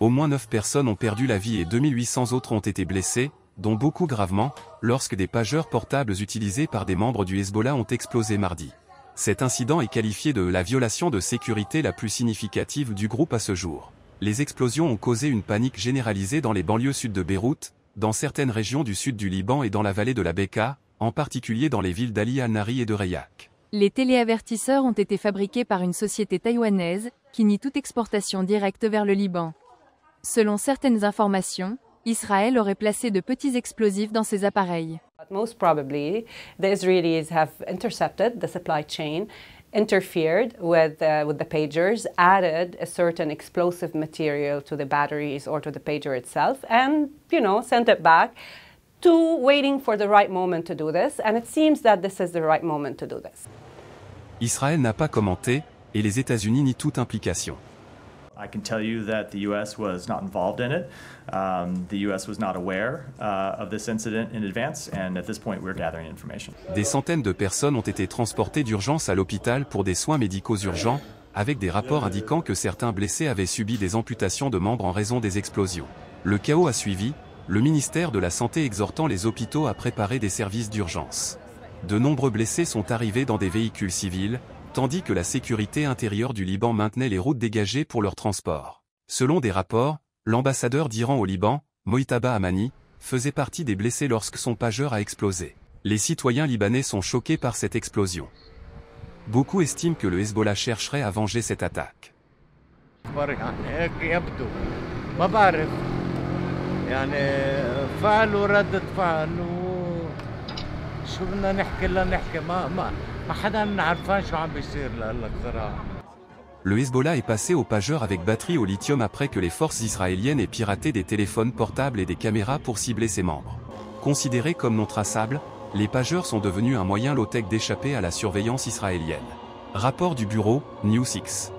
Au moins 9 personnes ont perdu la vie et 2800 autres ont été blessées, dont beaucoup gravement, lorsque des pageurs portables utilisés par des membres du Hezbollah ont explosé mardi. Cet incident est qualifié de la violation de sécurité la plus significative du groupe à ce jour. Les explosions ont causé une panique généralisée dans les banlieues sud de Beyrouth, dans certaines régions du sud du Liban et dans la vallée de la Bekaa, en particulier dans les villes d'Ali al-Nari et de Rayak. Les téléavertisseurs ont été fabriqués par une société taïwanaise, qui nie toute exportation directe vers le Liban. Selon certaines informations, Israël aurait placé de petits explosifs dans ces appareils. Most probably, the Israelis have intercepted the supply chain, interfered with the pagers, added a certain explosive material to the batteries or to the pager itself, and, sent it back to waiting for the right moment to do this. And it seems that this is the right moment to do this. Israël n'a pas commenté, et les États-Unis nient toute implication. I can tell you that the U.S. was not involved in it. The U.S. was not aware of this incident in advance, and at this point we're gathering information. Des centaines de personnes ont été transportées d'urgence à l'hôpital pour des soins médicaux urgents, avec des rapports indiquant que certains blessés avaient subi des amputations de membres en raison des explosions. Le chaos a suivi, le ministère de la Santé exhortant les hôpitaux à préparer des services d'urgence. De nombreux blessés sont arrivés dans des véhicules civils, tandis que la sécurité intérieure du Liban maintenait les routes dégagées pour leur transport. Selon des rapports, l'ambassadeur d'Iran au Liban, Mojtaba Amani, faisait partie des blessés lorsque son pageur a explosé. Les citoyens libanais sont choqués par cette explosion. Beaucoup estiment que le Hezbollah chercherait à venger cette attaque. Le Hezbollah est passé au pageur avec batterie au lithium après que les forces israéliennes aient piraté des téléphones portables et des caméras pour cibler ses membres. Considérés comme non traçables, les pageurs sont devenus un moyen low-tech d'échapper à la surveillance israélienne. Rapport du bureau, News6.